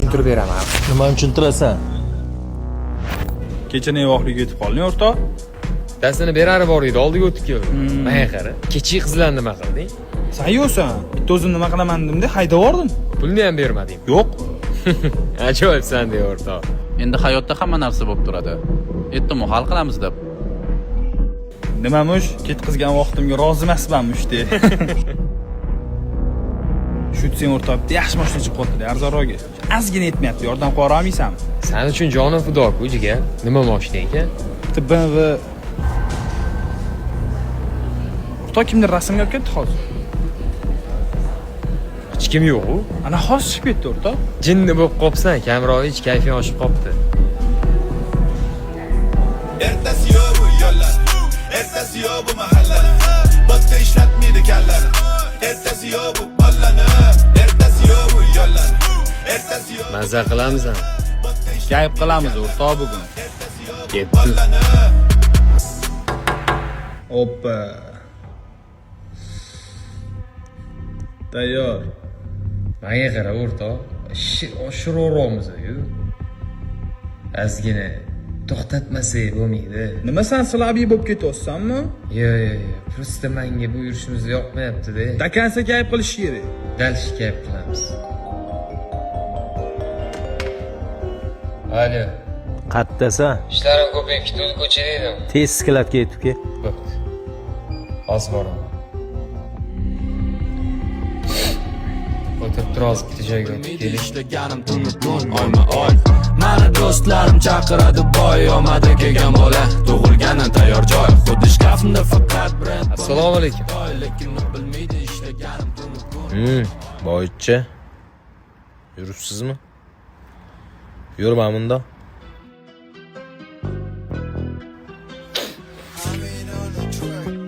Tushuntirib beraman. Nimani tushuntirasan? Kecha nevoqliga yetib qolding, o'rtoq. Dasini berari bor edi, oldiga o'tib keldim. Menga qara. Kechi qizlar nima qilding? Sen yo'san. Bitta o'zim nima qilaman demda haydab yubordim. Pulni ham bermading. Yo'q. Ajoyibsan de o'rtoq. Endi hayotda hamma narsa bo'lib turadi. Ertamu hal qilamiz deb. Nimamush, ketqizgan vaqtimga rozi emasmanmush de. Shu sen o'rtoq, yaxshi mashina chiqib qoldi, arzonroqga. Ozgina yetmayapti, yordam qila olmaysanmi? Sen uchun jonim fido-ku, jigar. Nima mashina ekan? Bitta BMW. O'rtoq kimdir rasmga olib ketdi hozir. Hech kim yo'q-ku. Ana hozir chiqib ketdi, o'rtoq. Jinni bo'lib qopsan, kamroq hech kayfing oshib qopti. Ertasi yo'q bu yo'llar, ertasi yo'q bu mahalla. Bitta ishlatmaydi kallar. Ertasi yo'q bu ballani, ertasi yo'q bu yo'llar. Ertasi yo'q. Mazza qilamiz ham. Kayf qilamiz o'rtoq bugun. Ketdi. Oppa. Tayyor. Menga qara o'rtoq. Ishi oshiraveramiz-ku. Ozgina to'xtatmasak bo'lmaydi. Nima sen silabiy bo'lib ketyapsanmi? Yo'q. Prosta menga bu yurishimiz yoqmayapti-da. Dakansa kayf qilish kerak. Dal shikayat qilamiz. Alo. Qayerdasan? Ishlarim ko'payib ketdi, ko'chada edim. Tez sklatga yetib kel. Bo'pti. Hozir boraman. O'tirib tur, hozir bitta joyga o'tib keling. Ishlaganim tunni kun oyma oy. Mani do'stlarim chaqiradi boy, omadi kelgan bola. Tug'ilganim tayyor joy, xuddi shkafimda faqat brend. Assalomu alaykum. Lekin bilmaydi ishlaganim tunni kun. Boycha. Yuribsizmi? Yurman bunda.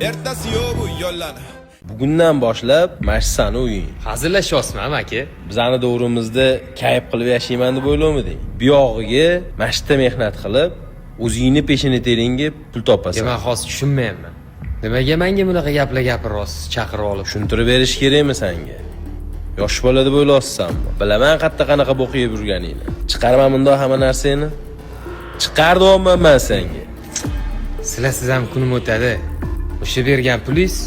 Ertasi yo'q bu yo'llar. Bugundan boshlab mashsani o'ying. Hazillashyapsizmi, aka? Bizani davrimizda kayf qilib yashayman deb o'ylamading. Bu yog'iga mashta mehnat qilib, o'zingni peshini teringga pul topasan. Men hozir tushunmayapman. Nimaga menga bunaqa gaplar gapirasiz, chaqirib olib? Tushuntirib berish kerakmi senga? Yosh bola deb o'ylayapsanmi? Bilaman qatta qanaqa bo'qib yurganingni. Chiqarman bundoq hamma narsani. Chiqardim men senga. Sizlarsiz ham kunim o'tadi. O'sha bergan pulingiz,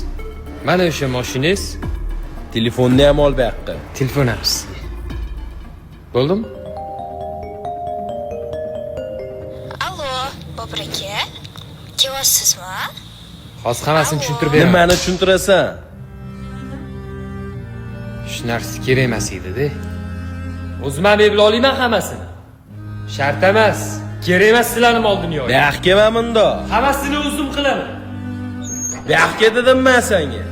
mana o'sha mashinangiz, Telefonni ham ol bu yoqqa. telefon ham sizga. Bo'ldimi? Allo, Bobur aka. Kelyapsizmi? Hozir hammasini tushuntirib beraman. Nimani tushuntirasan? Shu narsa kerak emas edi-da. O'zim ham eb olayman hammasini. Shart emas. Kerak emas sizlarning mol dunyoga. Bu yoqqa kelma bunda. Hammasini o'zim qilaman. Bu yoqqa dedim men senga.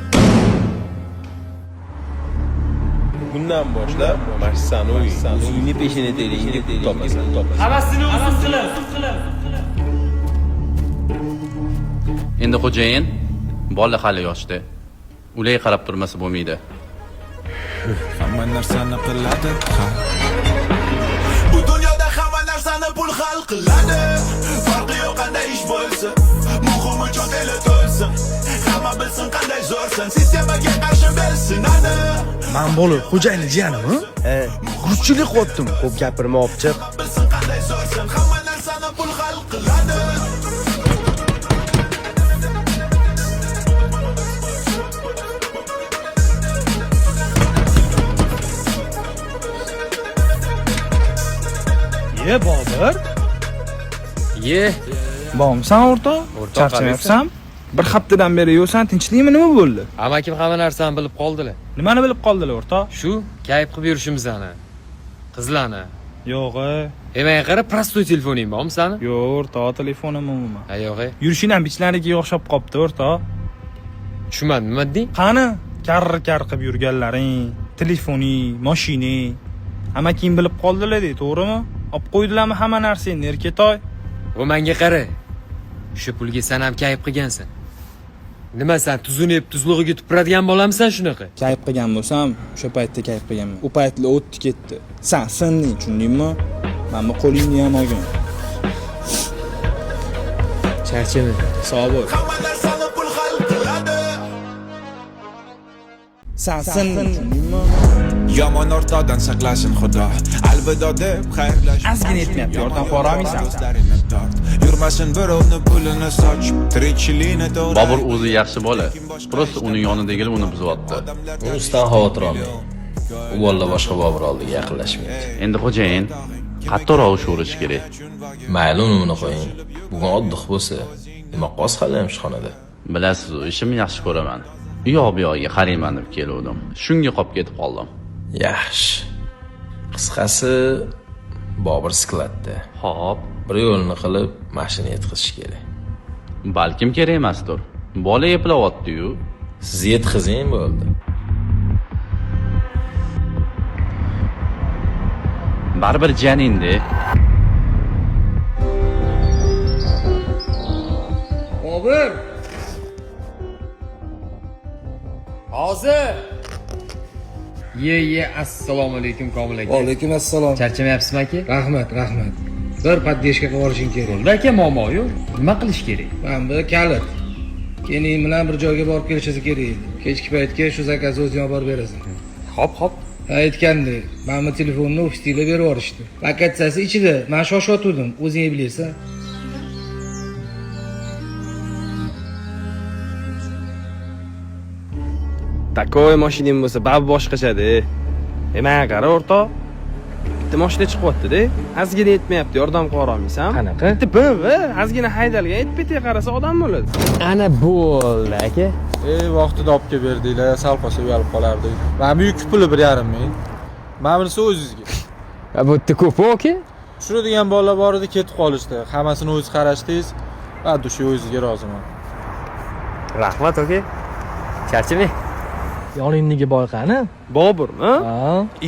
Bundan boshlab mashsani o'ying. O'zingni peshini teringga pul topasan. Hammasini o'zim qilaman. Endi xo'jayin bola hali yoshda. Ularga qarab turmasa bo'lmaydi. Hamma narsani qiladi. Bu dunyoda hamma narsani pul hal qiladi. Farqi yo'q qanday ish bo'lsa, muhimi cho'teli to'lsin. Hamma bilsin qanday zo'rsan, sistemaga qarshi bilsin ana. Men bo'lib xo'jayinning jiyanimi? Gurchilik qotdim. Ko'p gapirma olib chiq. Bilsin qanday zo'rsan, hamma narsani pul hal qiladi. Ye Bobur. Ye, Bormisan o'rtoq? O'rtoq, Charchayapsan? Bir haftadan beri yo'san, tinchlikmi, nima bo'ldi? amakim hamma narsani bilib qoldilar. Nimani bilib qoldilar o'rtoq? Shu kayf qilib yurishimizni. Qizlarni. Yo'q. Menga qara, prostoy telefoning bormi sani? Yo'q, o'rtoq, telefonim umuman. Ha, yo'q. Yurishing ham bichlariga o'xshab qopti, o'rtoq. Tushunmadim, nima deding? Qani, kar qilib yurganlaring, telefoning, mashining. Amaking bilib qoldilar-da, to'g'rimi? Olib qo'ydilarmi hamma narsangni, erkatoy? Va menga qara. Shu pulga sen ham kayf qilgansan. Nima sen tuzunib, tuzlig'iga tupuradigan bo'lamisan shunaqa? Kayf qilgan bo'lsam, o'sha paytda kayf qilganman. U paytlar o'tdi ketdi. Sen sinding, tushundingmi? Men bu qo'lingni ham olgan. Charchama. Sog' bo'l. Hamma narsani pul hal qiladi. Sasin. Yomon o'rtoqdan saqlasin Xudo. Alvido deb xayrlash. Ozgina yetmayapti, yordam qora olmaysan? Yurmasin birovni pulini sochib, tirikchilikni to'g'ri. Bobur o'zi yaxshi bola. Prosta uning yonidagilar uni buzyapti. Unisidan xavotir olmang. U bola boshqa Bobur oldiga yaqinlashmaydi. Endi xo'jayin, qattiqroq ushurish kerak. Mayli uni qo'ying. Bugun oddiq bo'lsa, nima qos hali ham ishxonada. Bilasiz, ishimni yaxshi ko'raman. U yoq bu yoqqa qarayman deb kelgandim. Shunga qolib ketib qoldim. Yaxshi. Qisqasi, Bobur skladda. Xo'p, Bir yo'lni qilib mashina yetkazиш kerak. balkim kerak emasdir. Bola eplayapti-yu. Siz yetkazing bo'ldi. Baribir janingda. Bobur! Hozir! Ye, assalomu alaykum Komil aka. Alaykum assalom. Charchamayapsizmi aka? Rahmat. Bir poddeshka qilib olishing kerak. Bo'ldi aka, muammo yo'q. Nima qilish kerak? Mana bu kalit. Keyin bilan bir joyga borib kelishimiz kerak edi. Kechki paytga shu zakozni o'zing olib borib berasan. Hop. Aytgandek, mana bu telefonni ofisda berib yuborishdi. Lokatsiyasi ichida. Men shoshayotgandim, o'zing bilasan. Takoy mashinim bo'lsa, babi boshqachada. Men qara o'rtoq. Bitta mashina chiqyapti-da. Ozgina yetmayapti, yordam qila olmaysan? Qanaqa? Bitta BMW, ozgina haydalgan, etpetga qarasa odam bo'ladi. Ana bo'ldi aka. Vaqtida olib kelib berdinglar, sal qolsa uyalib qolardik. Mana bu yuk puli 1,5 ming. Mana bunisi o'zingizga. Bu yerda ko'p aka? Tushiradigan bolalar bor edi, ketib qolishdi. Hammasini o'zingiz qarashdingiz. Va shu o'zingizga roziman. Rahmat aka. Charchamang. Yoningdagi boy qani? Boburmi?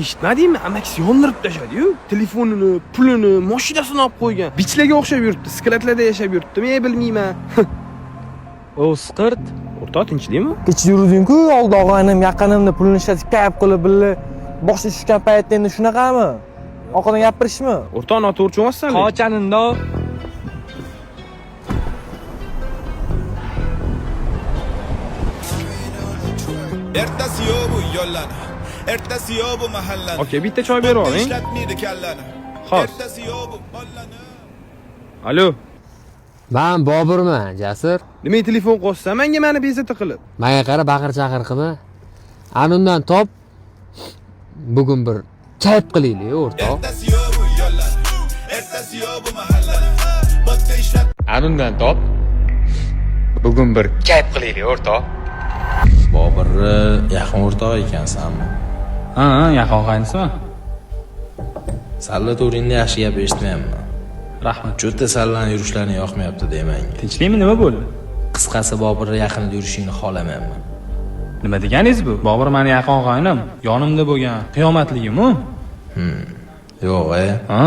Eshitmadingmi? Amakisi yondirib tashadi-yu. Telefonini, pulini, mashinasini olib qo'ygan. Bichlarga o'xshab yuribdi, sklatlarda yashab yuribdi. Men bilmayman. O'sqirt. O'rtoq tinchlikmi? Kecha yurding-ku, oldi og'aynim, yaqinimni pulini ishlatib kayf qilib billa boshga tushgan paytda endi shunaqami? Orqadan gapirishmi? O'rtoq noto'g'ri emassan. Qochaninda. Ertasi yo'q bu yo'llarni. Ertasi yo'q bu mahallani. Aka, bitta choy berib oling. Ishlatmaydi kallani. Xo'p. Ertasi yo'q bu bollani. Alo. Men Boburman, Jasur. Nima telefon qo'shsa, menga meni bezovta qilib. Menga qara, baqir-chaqir qilma. Anundan top. Bugun bir chayib qilaylik, o'rtoq. Ertasi yo'q bu yo'llarni. Ertasi yo'q bu mahallani. Bitta ishlat. Anundan top. Bugun bir chayib qilaylik, o'rtoq. Boburni yaqin o'rtoq ekansanmi? Ha, yaqin og'aynisizmi? Salla to'ringda yaxshi gap eshitmayapman. Rahmat. Cho'tta sallan yurishlaring yoqmayapti deymanga. Tinchlikmi, nima bo'ldi? Qisqasi Boburni yaqinda yurishingni xohlamayapman. Nima deganingiz bu? Bobur meni yaqin og'aynim, yonimda bo'lgan qiyomatligimi? Yo'q, Ha?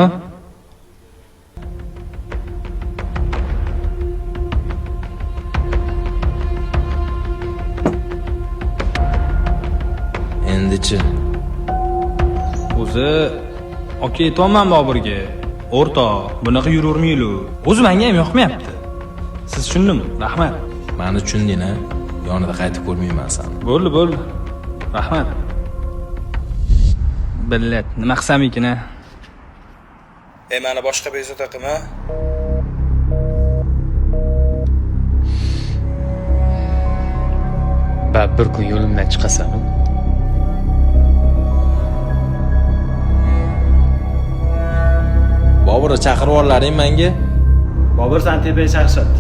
Endi-chi? O'zi aka aytolman Boburga. O'rtoq, bunaqa yuravermaylu. O'zi menga ham yoqmayapti. Siz tushundingmi? Rahmat. Meni tushunding-a? Yonida qaytib ko'rmayman seni. Bo'ldi. Rahmat. Billat, nima qilsam ekan-a? Mana boshqa bezovta qilma. Bir kun yo'limdan chiqasan. Boburni chaqirib olaring menga. Bobur Santepe shaxsat.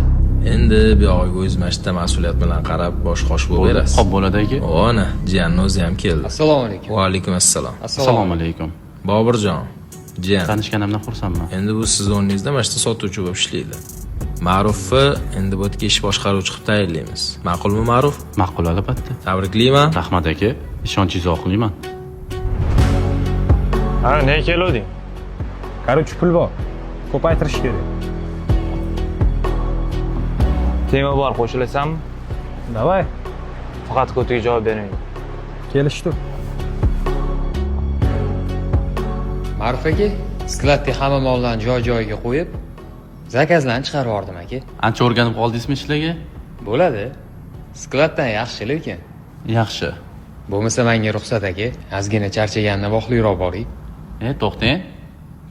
Endi bu yog'iga o'z mashina mas'uliyat bilan qarab bosh-qosh bo'lib berasiz. Xo'p bo'ladi aka. Ona, jiyanning o'zi ham keldi. Assalomu alaykum. Va alaykum assalom. Assalomu alaykum. Boburjon, jiyan. Tanishganimdan xursandman. Endi bu siz o'rningizda mashina sotuvchi bo'lib ishlaydi. Ma'rufni endi bu yerga ish boshqaruvchi qilib tayinlaymiz. Ma'qulmi Ma'ruf? Ma'qul albatta. Tabriklayman. Rahmat aka. Ishonchingizni oqlayman. Ha, ne kelding? Короче, pul bor. Ko'paytirish kerak. Tema bor, qo'shilasanmi? Davay. Faqat ko'tiga javob bering. Kelishdi. Ma'ruf aka, skladda hamma mollarni joy-joyiga qo'yib, zakazlarni chiqarib yubordim aka. Ancha o'rganib qoldingizmi ishlarga? Bo'ladi. Skladdan yaxshi lekin. Yaxshi. Bo'lmasa menga ruxsat aka. Ozgina charchaganini vohliroq boring. To'xtang.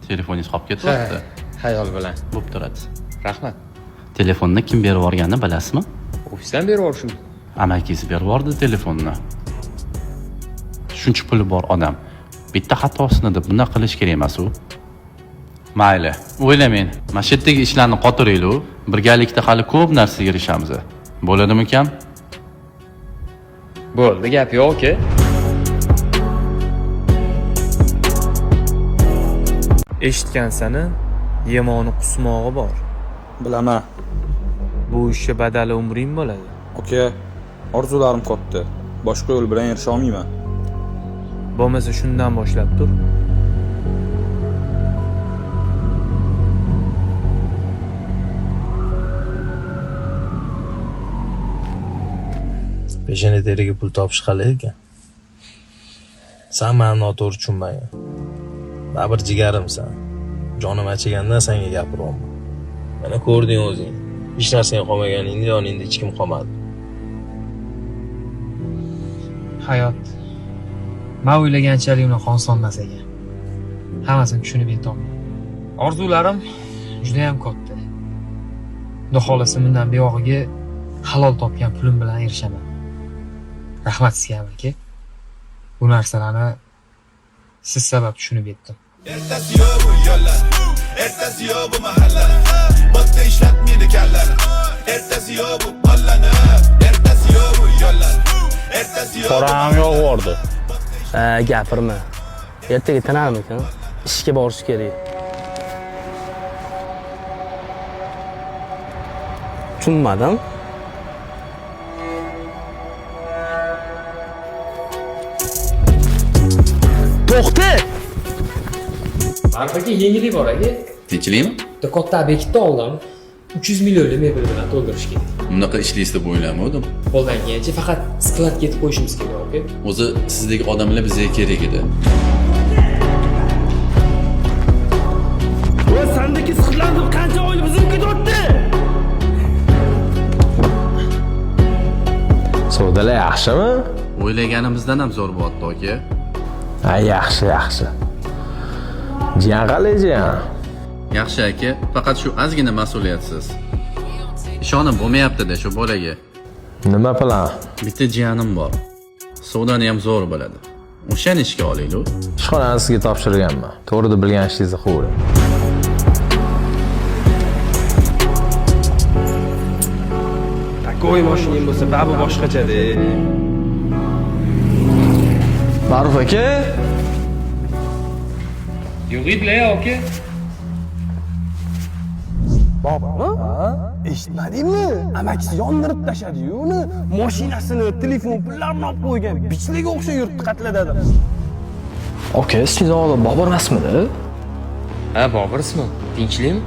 Telefoningiz qolib ketyapti. Xayol bilan. Bo'p turadi. Rahmat. Telefonni kim berib yuborganini bilasizmi? Ofisdan berib yuborishim. Amakingiz berib yubordi telefonni. Shuncha puli bor odam bitta xatosini deb bunday qilish kerak emas u. Mayli, o'ylamang. Mana shu yerdagi ishlarni qotiraylik. Birgalikda hali ko'p narsaga erishamiz. Bo'ladimi ukam? Bo'ldi, gap yo'q aka. Eshitgansani, yemoni qusmog'i bor. Bilaman. Bu ishga badali umring bo'ladi. Aka, orzularim katta. Boshqa yo'l bilan erisha olmayman. Bo'lmasa shundan boshlab tur. Peshona teriga pul topish qalay ekan? Sen meni noto'g'ri tushunmagan. Baribir jigarimsan. Jonim achiganda senga gapiryapman. Mana ko'rding o'zing. Hech narsang qolmaganingda yoningda hech kim qolmadi. Hayot men o'ylaganchalik unaqa osonmas ekan. Hammasini tushunib yetolmayman. Orzularim juda ham katta. Xudo xolasa bundan buyog'iga halol topgan pulim bilan erishaman. Rahmat sizga aka. Bu narsalarni siz sabab tushunib yetdim. Ertasi yo'q bu yo'llar, ertasi yo'q bu mahalla. Bitta ishlatmaydi kallar. Ertasi yo'q bu qo'llani, ertasi yo'q bu yo'llar. Ertasi yo'q. Qoram yog'vordi. Gapirma. Ertaga tinarmikan? Ishga borish kerak. Tushunmadim. To'xta! Marfaga yengillik bor aka. Tinchlikmi? Bitta katta obyektni oldim. 300 millionlik mebel bilan to'ldirish kerak. Bunaqa ishlaysiz deb o'ylamadim. Qo'ldan kelgancha faqat skladga yetib qo'yishimiz kerak aka. O'zi sizdek odamlar bizga kerak edi. Va sendagi siqlanib qancha oylik bizimga o'tdi? Savdolar yaxshimi? O'ylaganimizdan ham zo'r bo'lyapti aka. Ha, yaxshi. Jiyan qalay jiyan? Yaxshi aka, faqat shu ozgina mas'uliyatsiz. Ishonib bo'lmayapti-da shu bolaga. Nima plan? Bitta jiyanim bor. Savdoni ham zo'r bo'ladi. O'shani ishga olaylik. Ishxonani sizga topshirganman. To'g'rida bilgan ishingizni qilavering. Takoy mashinang bo'lsa, babu boshqacha-da. Ma'ruf aka, Yo'q edi-la aka. Boburmi? Eshitmadingmi? Amakisi yondirib tashladi-yu uni. Mashinasini, telefon pullarini olib qo'ygan. Bichliga o'xshab yurtni qatladadi. aka, siz o'g'li Bobur emasmidi? Ha, Bobur ismi. Tinchlikmi?